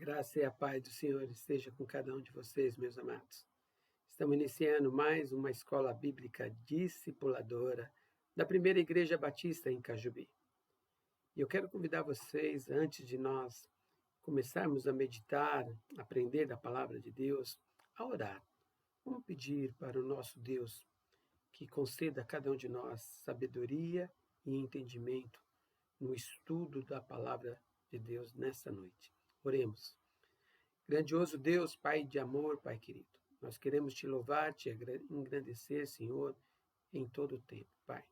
Graça e a paz do Senhor esteja com cada um de vocês, meus amados. Estamos iniciando mais uma escola bíblica discipuladora da Primeira Igreja Batista em Cajubi. E eu quero convidar vocês, antes de nós começarmos a meditar, aprender da palavra de Deus, a orar. Vamos pedir para o nosso Deus que conceda a cada um de nós sabedoria e entendimento no estudo da palavra de Deus nessa noite. Oremos. Grandioso Deus, Pai de amor, Pai querido, nós queremos te louvar, te engrandecer, Senhor, em todo o tempo, Pai.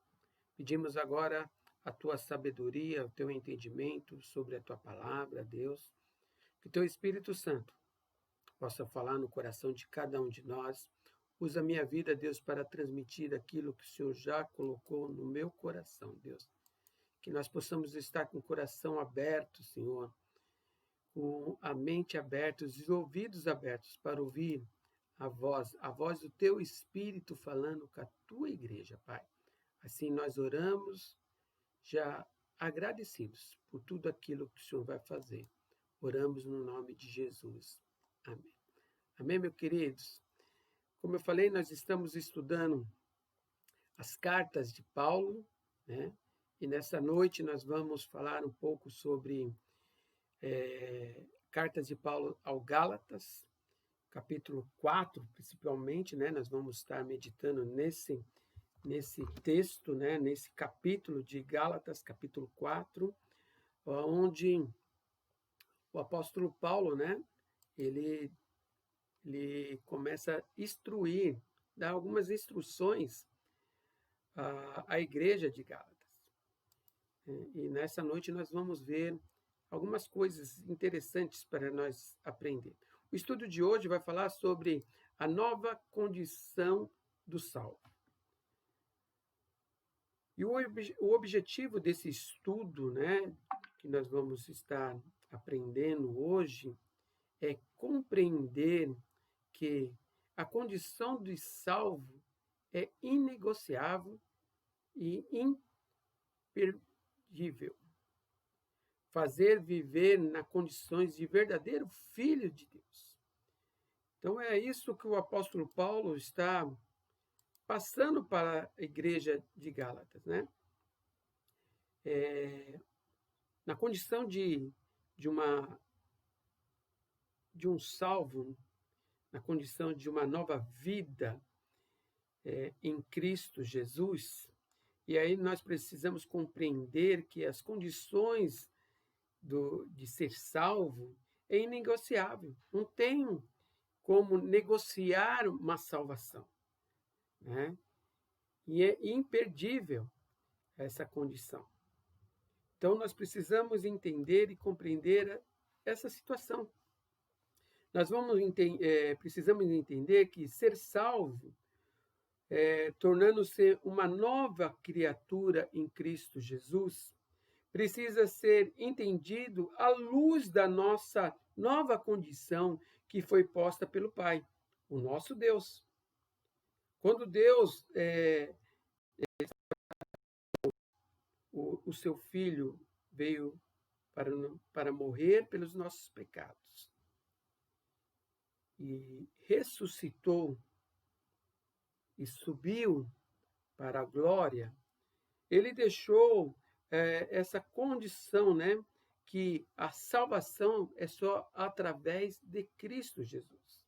Pedimos agora a tua sabedoria, o teu entendimento sobre a tua palavra, Deus, que o teu Espírito Santo possa falar no coração de cada um de nós. Usa a minha vida, Deus, para transmitir aquilo que o Senhor já colocou no meu coração, Deus. Que nós possamos estar com o coração aberto, Senhor, com a mente aberta, os ouvidos abertos para ouvir a voz do teu Espírito falando com a tua igreja, Pai. Assim nós oramos, já agradecidos por tudo aquilo que o Senhor vai fazer. Oramos no nome de Jesus. Amém. Amém, meus queridos? Como eu falei, nós estamos estudando as cartas de Paulo, né? E nessa noite nós vamos falar um pouco sobre cartas de Paulo ao Gálatas, capítulo 4, principalmente, né? Nós vamos estar meditando nesse texto, né? Nesse capítulo de Gálatas, capítulo 4, onde o apóstolo Paulo, né? Ele começa a instruir, dar algumas instruções à igreja de Gálatas. E nessa noite nós vamos ver algumas coisas interessantes para nós aprender. O estudo de hoje vai falar sobre a nova condição do salvo. E o objetivo desse estudo, né, que nós vamos estar aprendendo hoje, é compreender que a condição do salvo é inegociável e imperdível. Fazer viver nas condições de verdadeiro filho de Deus. Então é isso que o apóstolo Paulo está passando para a igreja de Gálatas, né? Na condição de um salvo, na condição de uma nova vida em Cristo Jesus. E aí nós precisamos compreender que as condições de ser salvo é inegociável. Não tem como negociar uma salvação, né? E é imperdível essa condição. Então, nós precisamos entender e compreender essa situação. Nós precisamos entender que ser salvo, tornando-se uma nova criatura em Cristo Jesus, precisa ser entendido à luz da nossa nova condição que foi posta pelo Pai, o nosso Deus. Quando Deus o seu Filho veio para morrer pelos nossos pecados e ressuscitou e subiu para a glória, ele deixou essa condição, né, que a salvação é só através de Cristo Jesus.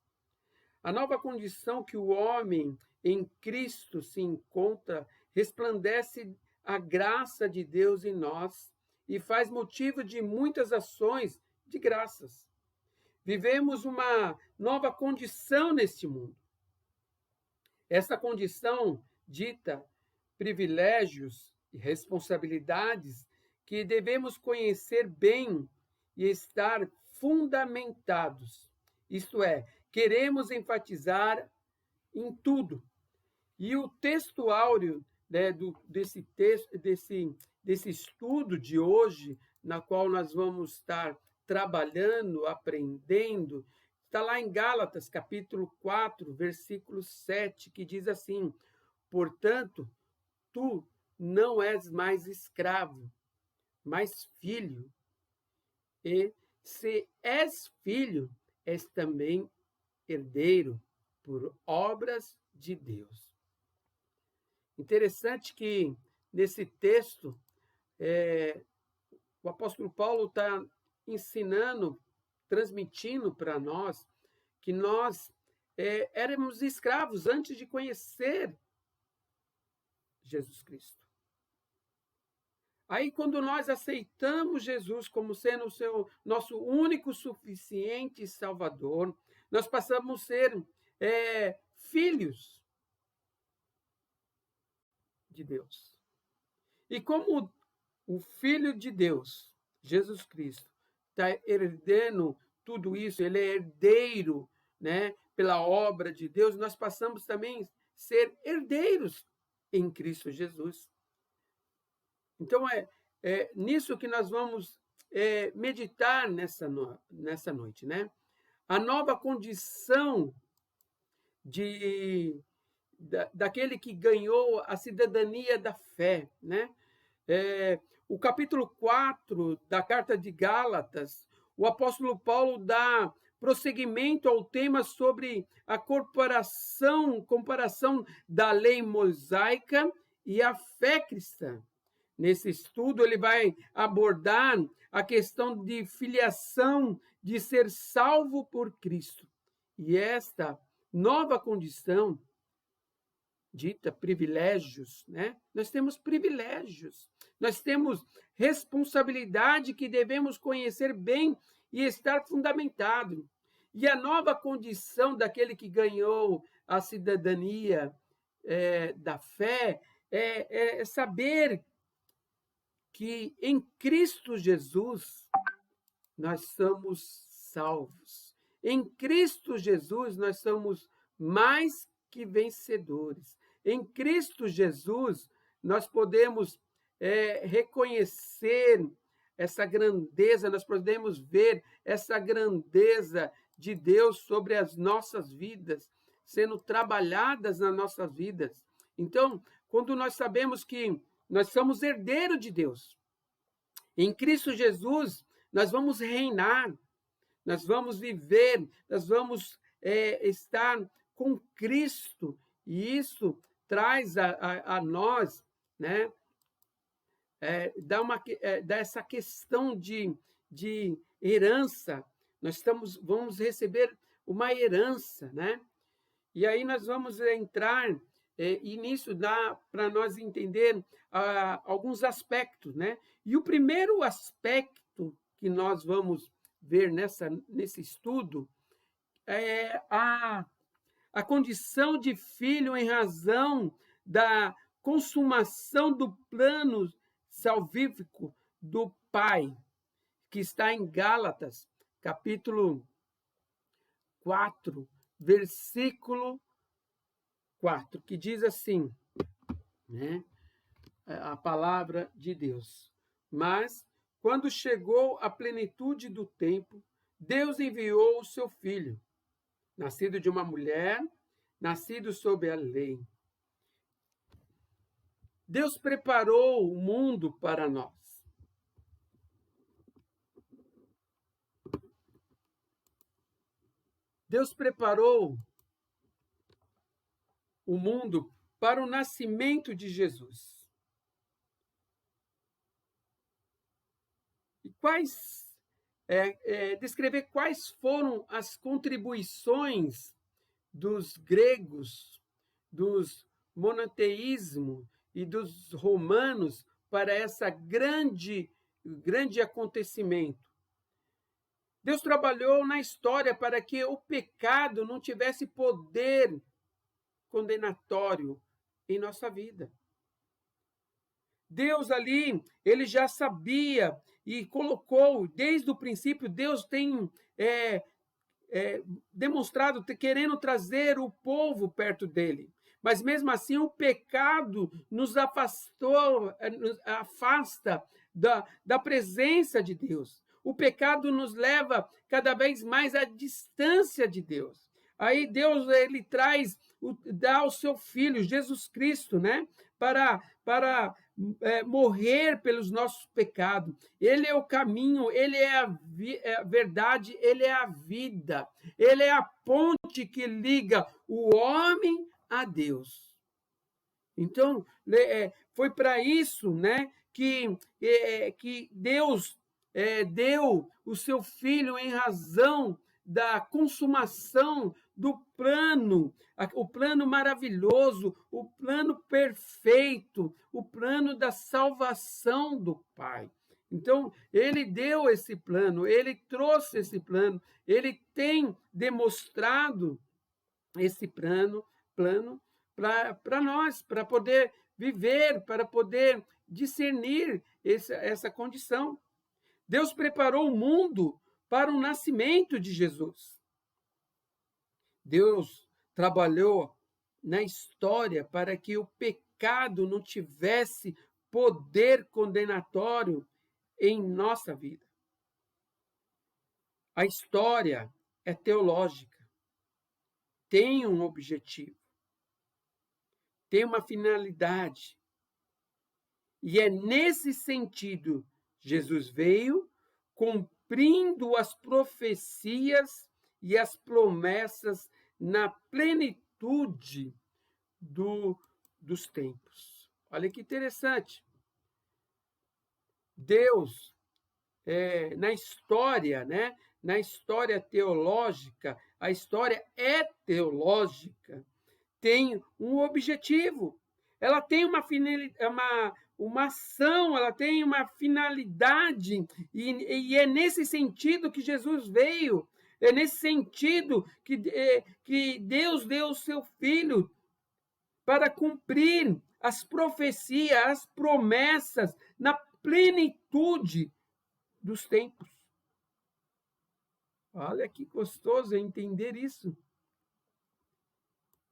A nova condição que o homem em Cristo se encontra resplandece a graça de Deus em nós e faz motivo de muitas ações de graças. Vivemos uma nova condição neste mundo. Essa condição dita privilégios e responsabilidades que devemos conhecer bem e estar fundamentados. Isto é, queremos enfatizar em tudo. E o texto áureo, né, desse estudo de hoje, na qual nós vamos estar trabalhando, aprendendo, está lá em Gálatas, capítulo 4, versículo 7, que diz assim: portanto, tu não és mais escravo, mas filho, e Se és filho, és também herdeiro por obras de Deus. Interessante que nesse texto o apóstolo Paulo está ensinando, transmitindo para nós que nós éramos escravos antes de conhecer Jesus Cristo. Aí, quando nós aceitamos Jesus como sendo o nosso único, suficiente Salvador, nós passamos a ser filhos de Deus. E como o Filho de Deus, Jesus Cristo, está herdando tudo isso, ele é herdeiro, né, pela obra de Deus, nós passamos também a ser herdeiros em Cristo Jesus. Então, é nisso que nós vamos meditar nessa noite, né? A nova condição daquele que ganhou a cidadania da fé, né? O capítulo 4 da carta de Gálatas, o apóstolo Paulo dá prosseguimento ao tema sobre a comparação da lei mosaica e a fé cristã. Nesse estudo, ele vai abordar a questão de filiação, de ser salvo por Cristo. E esta nova condição, dita privilégios, né? Nós temos privilégios, nós temos responsabilidade que devemos conhecer bem e estar fundamentado. E a nova condição daquele que ganhou a cidadania da fé é saber que em Cristo Jesus nós somos salvos. Em Cristo Jesus nós somos mais que vencedores. Em Cristo Jesus nós podemos reconhecer essa grandeza, nós podemos ver essa grandeza de Deus sobre as nossas vidas, sendo trabalhadas nas nossas vidas. Então, quando nós sabemos que nós somos herdeiros de Deus, em Cristo Jesus nós vamos reinar, nós vamos viver, nós vamos estar com Cristo, e isso traz a nós, né, dá essa questão de herança. Vamos receber uma herança, né? E aí nós vamos entrar, e nisso dá para nós entender alguns aspectos, né? E o primeiro aspecto que nós vamos ver nesse estudo é a condição de filho em razão da consumação do plano salvífico do Pai, que está em Gálatas, capítulo 4, versículo 4, que diz assim, né? A palavra de Deus. Mas, quando chegou a plenitude do tempo, Deus enviou o seu Filho, nascido de uma mulher, nascido sob a lei. Deus preparou o mundo para nós. Deus preparou o mundo para o nascimento de Jesus. E descrever quais foram as contribuições dos gregos, dos monoteísmo e dos romanos para essa grande acontecimento. Deus trabalhou na história para que o pecado não tivesse poder condenatório em nossa vida. Deus ali, ele já sabia e colocou, desde o princípio, Deus tem demonstrado, querendo trazer o povo perto dele. Mas mesmo assim o pecado nos afasta da presença de Deus. O pecado nos leva cada vez mais à distância de Deus. Aí Deus, ele dá o seu Filho, Jesus Cristo, né? Para morrer pelos nossos pecados. Ele é o caminho, ele é a verdade, ele é a vida. Ele é a ponte que liga o homem a Deus. Então, foi para isso, né, que Deus deu o seu Filho em razão da consumação do plano, o plano maravilhoso, o plano perfeito, o plano da salvação do Pai. Então, ele deu esse plano, ele trouxe esse plano, ele tem demonstrado esse plano para nós, para poder viver, para poder discernir essa condição. Deus preparou o mundo para o nascimento de Jesus. Deus trabalhou na história para que o pecado não tivesse poder condenatório em nossa vida. A história é teológica, tem um objetivo, tem uma finalidade. E é nesse sentido Jesus veio cumprindo as profecias e as promessas na plenitude dos tempos. Olha que interessante. Deus, na história, né? Na história teológica, a história é teológica, tem um objetivo. Ela tem uma ação, ela tem uma finalidade, e é nesse sentido que Jesus veio, é nesse sentido que Deus deu o seu Filho para cumprir as profecias, as promessas na plenitude dos tempos. Olha que gostoso entender isso.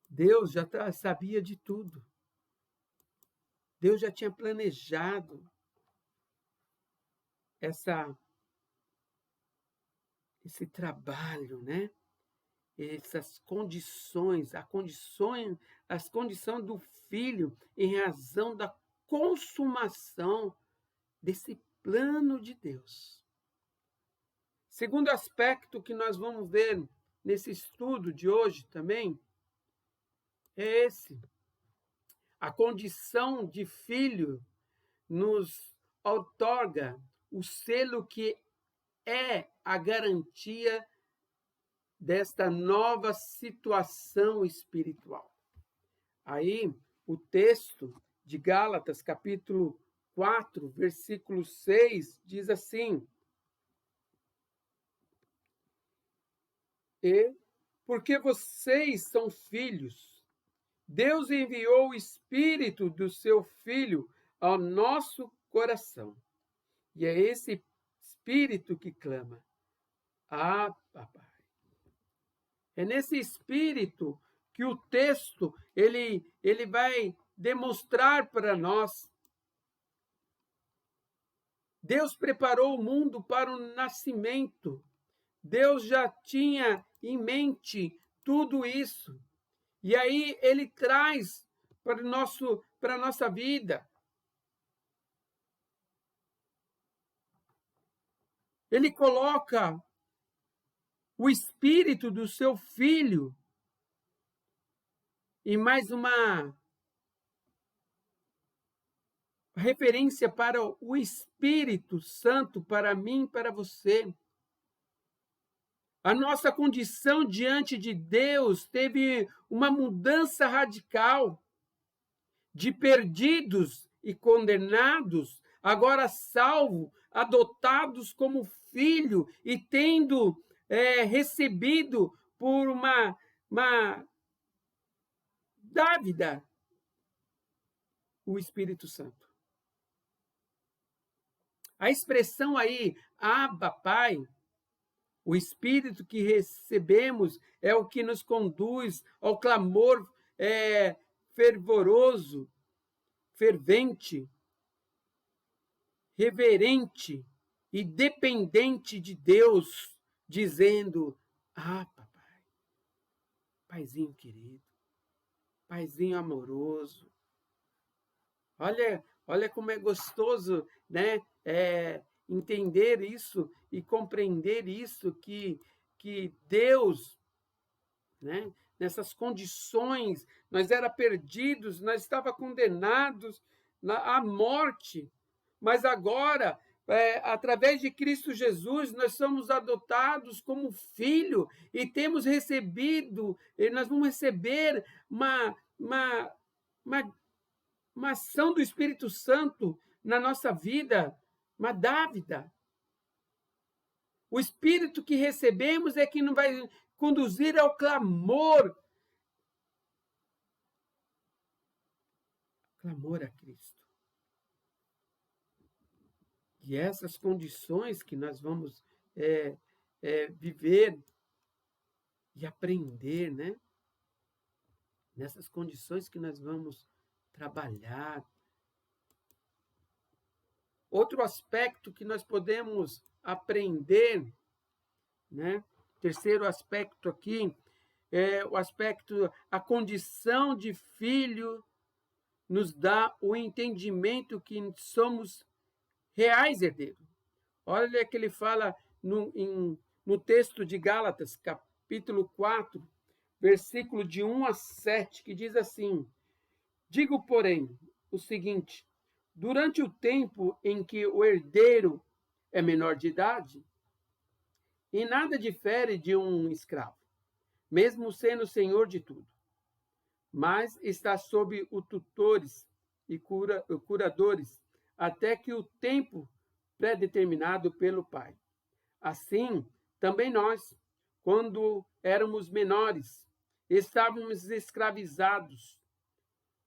Deus já sabia de tudo. Deus já tinha planejado esse trabalho, né? Essas condições, as condições do Filho em razão da consumação desse plano de Deus. Segundo aspecto que nós vamos ver nesse estudo de hoje também é esse. A condição de filho nos outorga o selo que é a garantia desta nova situação espiritual. Aí, o texto de Gálatas, capítulo 4, versículo 6, diz assim: E porque vocês são filhos, Deus enviou o Espírito do seu Filho ao nosso coração. E é esse Espírito que clama: Ah, papai. É nesse Espírito que o texto ele vai demonstrar para nós. Deus preparou o mundo para o nascimento. Deus já tinha em mente tudo isso. E aí ele traz para a nossa vida. Ele coloca o Espírito do seu Filho e mais uma referência para o Espírito Santo para mim e para você. A nossa condição diante de Deus teve uma mudança radical de perdidos e condenados, agora salvos, adotados como filho e tendo recebido por uma dávida o Espírito Santo. A expressão aí, Abba, Pai, o Espírito que recebemos é o que nos conduz ao clamor fervoroso, fervente, reverente e dependente de Deus, dizendo: Ah, papai, paizinho querido, paizinho amoroso, Olha como é gostoso, né, entender isso e compreender isso, que Deus, né, nessas condições, nós era perdidos, nós estava condenados à morte, mas agora, através de Cristo Jesus, nós somos adotados como filho e temos recebido, e nós vamos receber uma uma ação do Espírito Santo na nossa vida, uma dávida. O Espírito que recebemos é que nos vai conduzir ao clamor a Cristo. E essas condições que nós vamos viver e aprender, né? Nessas condições que nós vamos trabalhar. Outro aspecto que nós podemos aprender, né? Terceiro aspecto aqui é o aspecto, a condição de filho nos dá o entendimento que somos reais herdeiros. Olha que ele fala no texto de Gálatas, capítulo 4, versículo de 1 a 7, que diz assim: digo, porém, o seguinte: durante o tempo em que o herdeiro é menor de idade, em nada difere de um escravo, mesmo sendo senhor de tudo, mas está sob os tutores e curadores, até que o tempo pré-determinado pelo Pai. Assim, também nós, quando éramos menores, estávamos escravizados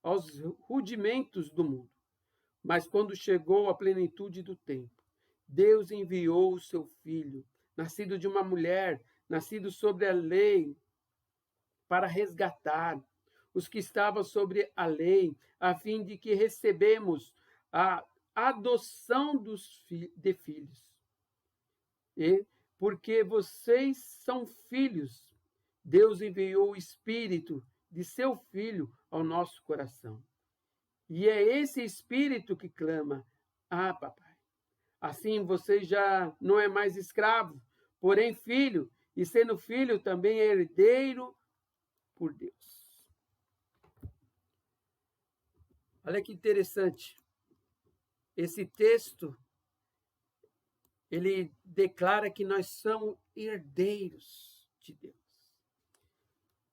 aos rudimentos do mundo. Mas quando chegou a plenitude do tempo, Deus enviou o seu Filho, nascido de uma mulher, nascido sobre a lei, para resgatar os que estavam sobre a lei, a fim de que recebemos a adoção de filhos. E porque vocês são filhos, Deus enviou o Espírito de seu Filho ao nosso coração. E é esse Espírito que clama: ah, papai. Assim você já não é mais escravo, porém filho, e sendo filho também é herdeiro por Deus. Olha que interessante. Esse texto, ele declara que nós somos herdeiros de Deus.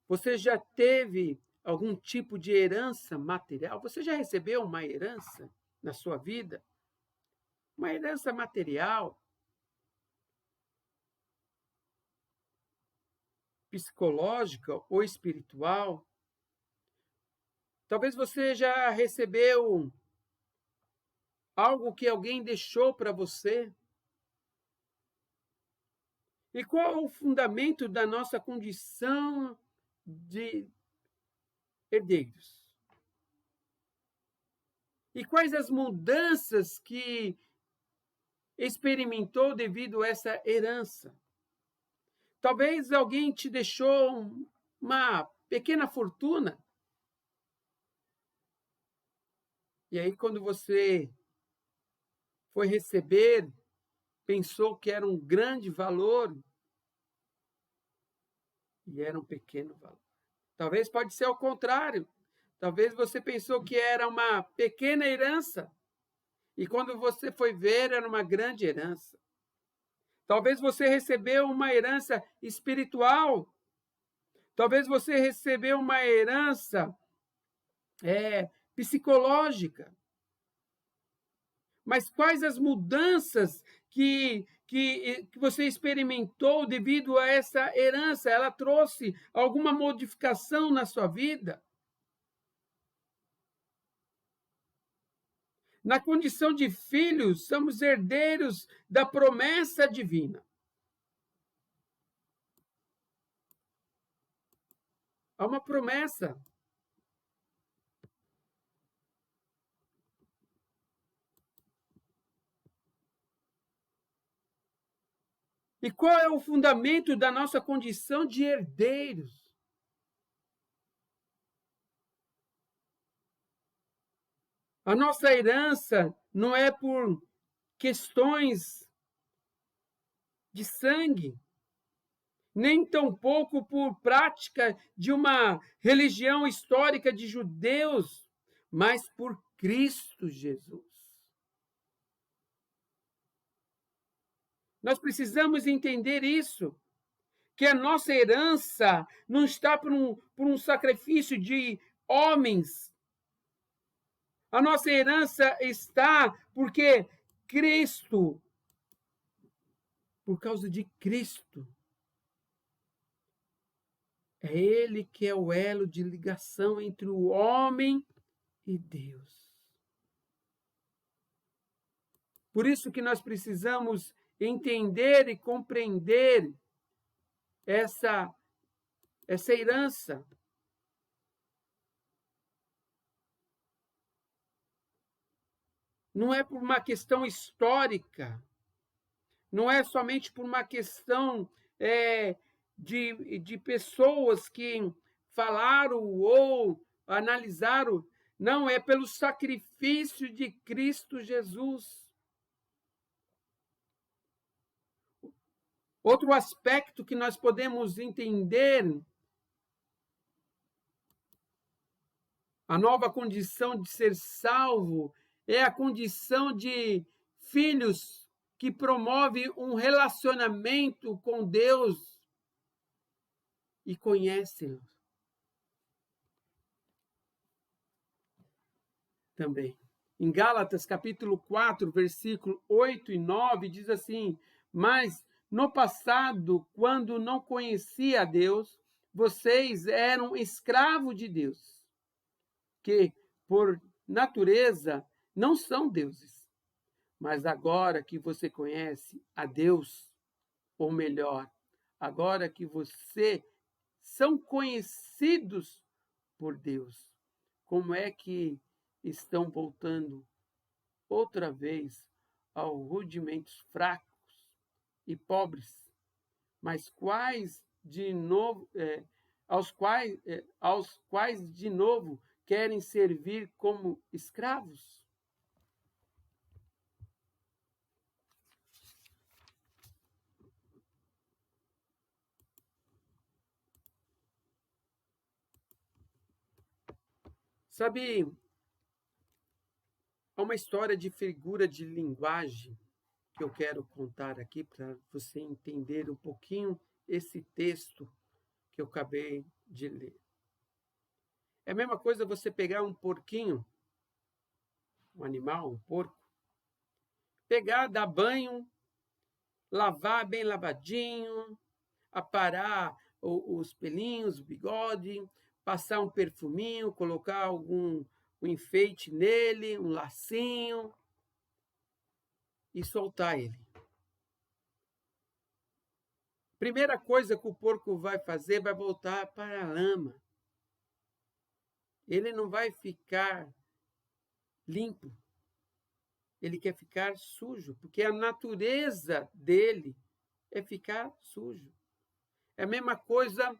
Você já teve algum tipo de herança material? Você já recebeu uma herança na sua vida? Uma herança material, psicológica ou espiritual? Talvez você já recebeu algo que alguém deixou para você. E qual é o fundamento da nossa condição de herdeiros? E quais as mudanças que experimentou devido a essa herança? Talvez alguém te deixou uma pequena fortuna. E aí, quando você foi receber, pensou que era um grande valor e era um pequeno valor. Talvez pode ser ao contrário. Talvez você pensou que era uma pequena herança e quando você foi ver, era uma grande herança. Talvez você recebeu uma herança espiritual. Talvez você recebeu uma herança psicológica. Mas quais as mudanças que você experimentou devido a essa herança? Ela trouxe alguma modificação na sua vida? Na condição de filhos, somos herdeiros da promessa divina. Há uma promessa. E qual é o fundamento da nossa condição de herdeiros? A nossa herança não é por questões de sangue, nem tampouco por prática de uma religião histórica de judeus, mas por Cristo Jesus. Nós precisamos entender isso, que a nossa herança não está por um sacrifício de homens. A nossa herança está porque Cristo, por causa de Cristo, é Ele que é o elo de ligação entre o homem e Deus. Por isso que nós precisamos entender e compreender essa herança. Não é por uma questão histórica, não é somente por uma questão de pessoas que falaram ou analisaram, não, é pelo sacrifício de Cristo Jesus. Outro aspecto que nós podemos entender, a nova condição de ser salvo é a condição de filhos que promove um relacionamento com Deus e conhecem-lo também. Em Gálatas, capítulo 4, versículo 8 e 9, diz assim: mas no passado, quando não conhecia a Deus, vocês eram escravos de Deus, que, por natureza, não são deuses. Mas agora que você conhece a Deus, ou melhor, agora que você são conhecidos por Deus, como é que estão voltando outra vez aos rudimentos fracos e pobres, mas aos quais de novo querem servir como escravos? Sabe, há uma história de figura de linguagem que eu quero contar aqui para você entender um pouquinho esse texto que eu acabei de ler. É a mesma coisa você pegar um porquinho, um animal, um porco, pegar, dar banho, lavar bem lavadinho, aparar os pelinhos, o bigode, passar um perfuminho, colocar um enfeite nele, um lacinho e soltar ele. Primeira coisa que o porco vai fazer, vai voltar para a lama. Ele não vai ficar limpo. Ele quer ficar sujo, porque a natureza dele é ficar sujo. É a mesma coisa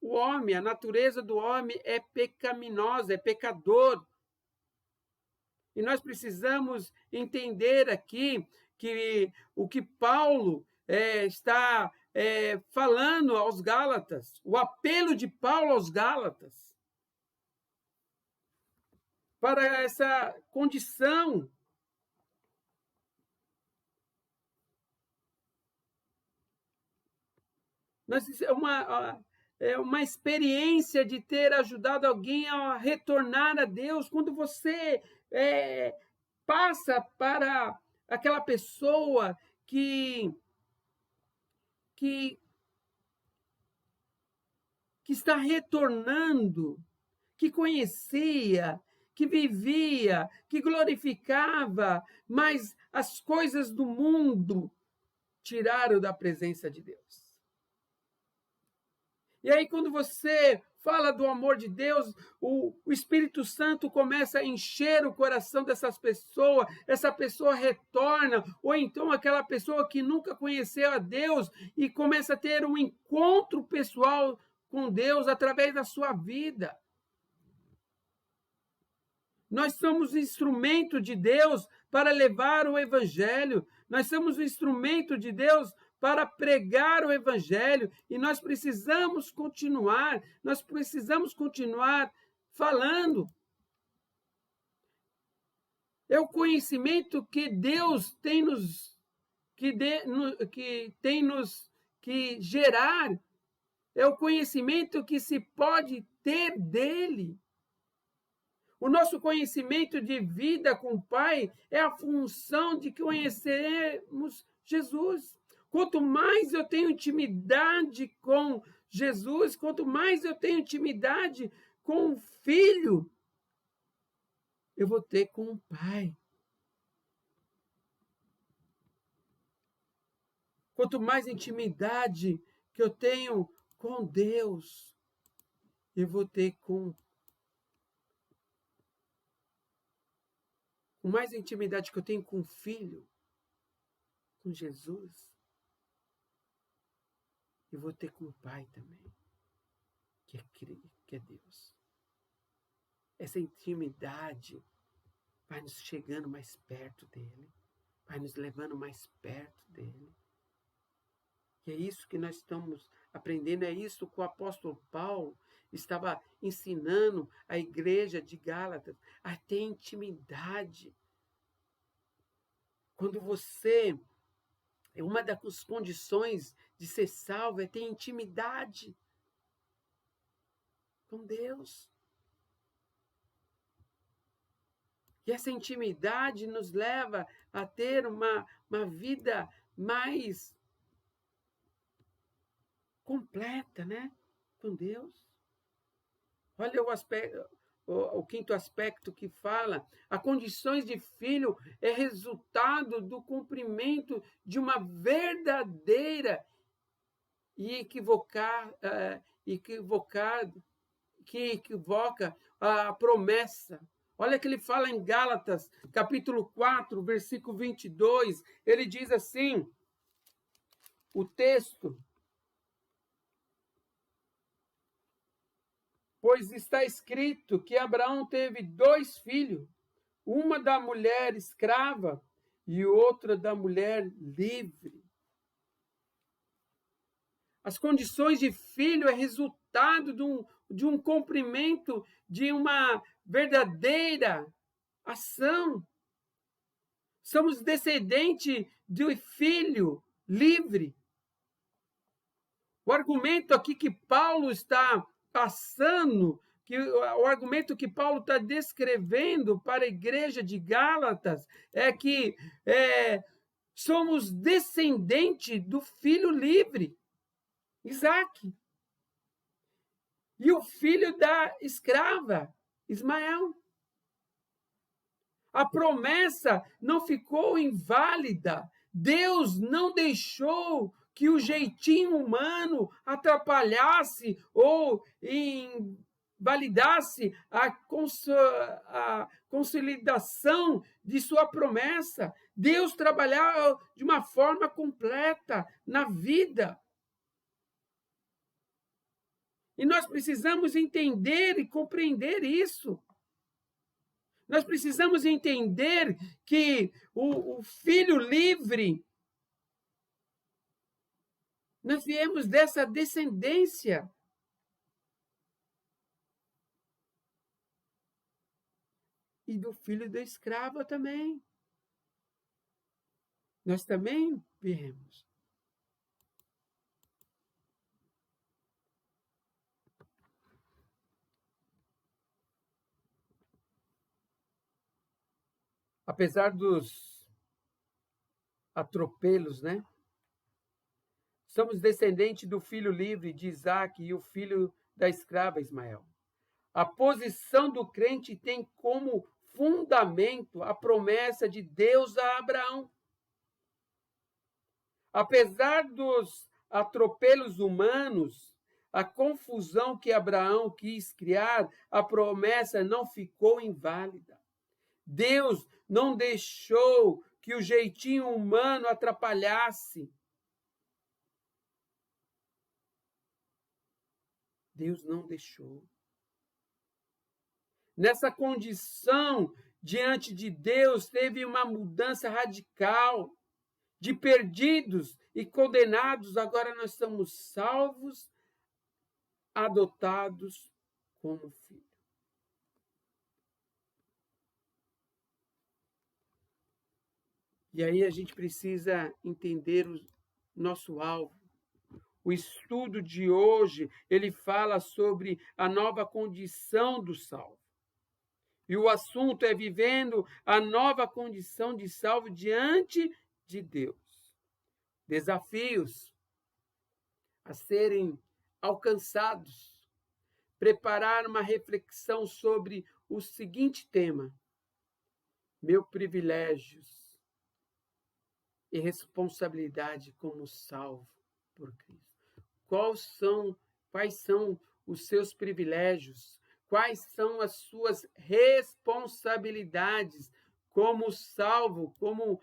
o homem, a natureza do homem é pecaminosa, é pecador. E nós precisamos entender aqui que o que Paulo está falando aos Gálatas, o apelo de Paulo aos Gálatas, para essa condição. É uma experiência de ter ajudado alguém a retornar a Deus. Quando você passa para aquela pessoa que está retornando, que conhecia, que vivia, que glorificava, mas as coisas do mundo tiraram da presença de Deus. E aí, quando você fala do amor de Deus, o Espírito Santo começa a encher o coração dessas pessoas, essa pessoa retorna, ou então aquela pessoa que nunca conheceu a Deus e começa a ter um encontro pessoal com Deus através da sua vida. Nós somos instrumento de Deus para levar o evangelho. Nós somos o instrumento de Deus para pregar o evangelho e nós precisamos continuar falando. É o conhecimento que Deus tem que gerar, é o conhecimento que se pode ter dele. O nosso conhecimento de vida com o Pai é a função de conhecermos Jesus. Quanto mais eu tenho intimidade com Jesus, quanto mais eu tenho intimidade com o Filho, eu vou ter com o Pai. Quanto mais intimidade que eu tenho com Deus, eu vou ter com mais intimidade que eu tenho com o Filho, com Jesus, eu vou ter com o Pai também, que é Deus. Essa intimidade vai nos chegando mais perto dele, vai nos levando mais perto dele. E é isso que nós estamos aprendendo, é isso que o apóstolo Paulo estava ensinando à igreja de Gálatas, a ter intimidade. Quando uma das condições de ser salvo é ter intimidade com Deus. E essa intimidade nos leva a ter uma vida mais completa, né? Com Deus. Olha o quinto aspecto que fala: a condições de filho é resultado do cumprimento de uma verdadeira e que equivoca a promessa. Olha que ele fala em Gálatas, capítulo 4, versículo 22, ele diz assim, o texto: pois está escrito que Abraão teve 2 filhos, uma da mulher escrava e outra da mulher livre. As condições de filho é resultado de um cumprimento de uma verdadeira ação. Somos descendentes do filho livre. O argumento aqui que Paulo está passando, o argumento que Paulo está descrevendo para a igreja de Gálatas é que somos descendentes do filho livre, Isaac, e o filho da escrava, Ismael. A promessa não ficou inválida. Deus não deixou que o jeitinho humano atrapalhasse ou invalidasse a consolidação de sua promessa. Deus trabalhava de uma forma completa na vida. E nós precisamos entender e compreender isso. Nós precisamos entender que o filho livre, nós viemos dessa descendência. E do filho da escrava também. Nós também viemos. Apesar dos atropelos, né? Somos descendentes do filho livre de Isaac e o filho da escrava Ismael. A posição do crente tem como fundamento a promessa de Deus a Abraão. Apesar dos atropelos humanos, a confusão que Abraão quis criar, a promessa não ficou inválida. Deus não deixou que o jeitinho humano atrapalhasse. Deus não deixou. nessa condição diante de Deus, teve uma mudança radical. De perdidos e condenados, agora nós somos salvos, adotados como filhos. E aí a gente precisa entender o nosso alvo. O estudo de hoje, ele fala sobre a nova condição do salvo. E o assunto é vivendo a nova condição de salvo diante de Deus. Desafios a serem alcançados. Preparar uma reflexão sobre o seguinte tema: meus privilégios e responsabilidade como salvo por Cristo. Quais são os seus privilégios? Quais são as suas responsabilidades como salvo, como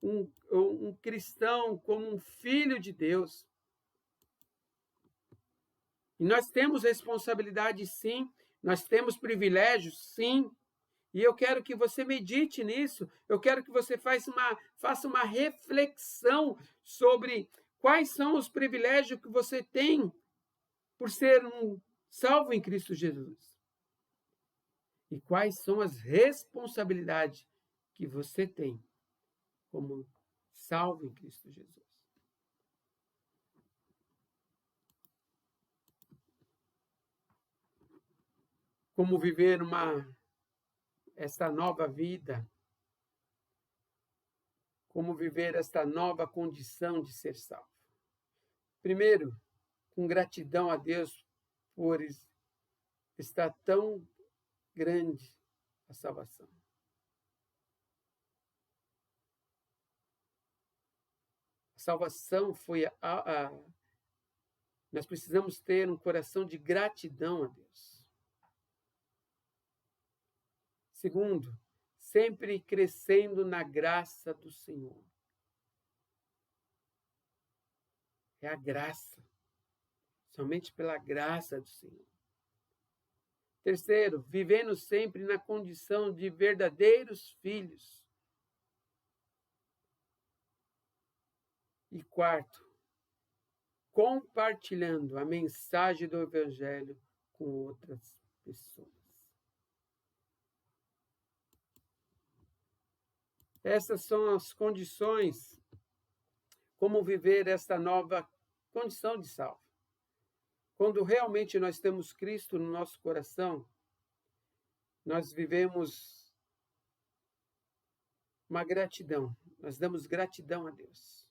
um cristão, como um filho de Deus? E nós temos responsabilidade, sim. Nós temos privilégios, sim. E eu quero que você medite nisso. Eu quero que você faça uma reflexão sobre quais são os privilégios que você tem por ser um salvo em Cristo Jesus. E quais são as responsabilidades que você tem como salvo em Cristo Jesus. Como viver esta nova vida, como viver esta nova condição de ser salvo. Primeiro, com gratidão a Deus por estar tão grande a salvação. A salvação foi nós precisamos ter um coração de gratidão a Deus. Segundo, sempre crescendo na graça do Senhor. É a graça. Somente pela graça do Senhor. Terceiro, vivendo sempre na condição de verdadeiros filhos. E quarto, compartilhando a mensagem do Evangelho com outras pessoas. Essas são as condições, como viver esta nova condição de salvo. Quando realmente nós temos Cristo no nosso coração, nós vivemos uma gratidão, nós damos gratidão a Deus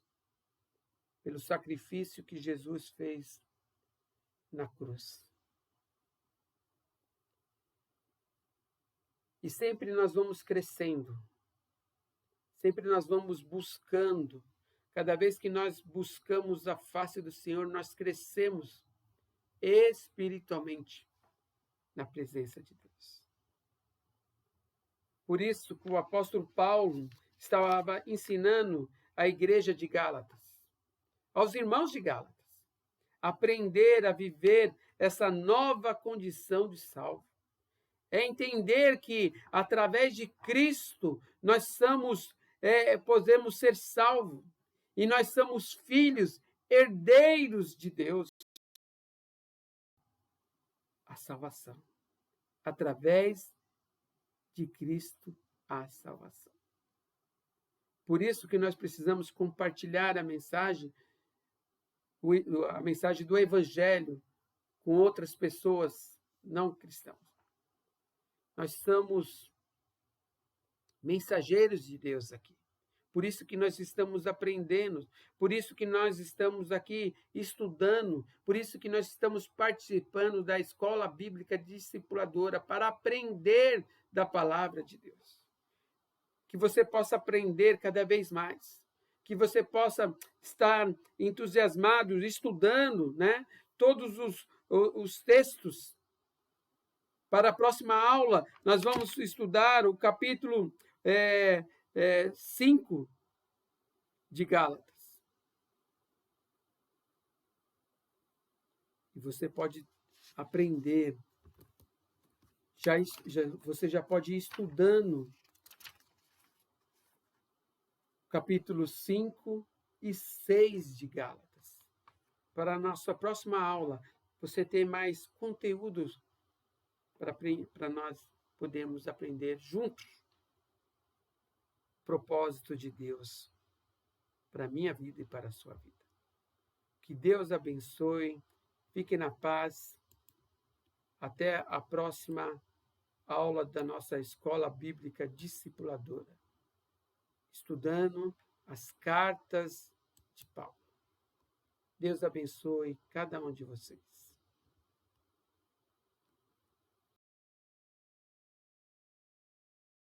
pelo sacrifício que Jesus fez na cruz. E sempre nós vamos crescendo, sempre nós vamos buscando. Cada vez que nós buscamos a face do Senhor, nós crescemos espiritualmente na presença de Deus. Por isso que o apóstolo Paulo estava ensinando à igreja de Gálatas, aos irmãos de Gálatas, aprender a viver essa nova condição de salvo. É entender que, através de Cristo, nós podemos ser salvos. E nós somos filhos, herdeiros de Deus. A salvação. Através de Cristo, a salvação. Por isso que nós precisamos compartilhar a mensagem do Evangelho com outras pessoas não cristãs. Nós somos mensageiros de Deus aqui. Por isso que nós estamos aprendendo, por isso que nós estamos aqui estudando, por isso que nós estamos participando da Escola Bíblica Discipuladora para aprender da Palavra de Deus. Que você possa aprender cada vez mais, que você possa estar entusiasmado, estudando, né, todos os textos. Para a próxima aula, nós vamos estudar o capítulo 5 de Gálatas. E você pode aprender você já pode ir estudando capítulos 5 e 6 de Gálatas. Para a nossa próxima aula, você tem mais conteúdos para nós podermos aprender juntos. Propósito de Deus para a minha vida e para a sua vida. Que Deus abençoe, fique na paz. Até a próxima aula da nossa Escola Bíblica Discipuladora, estudando as cartas de Paulo. Deus abençoe cada um de vocês.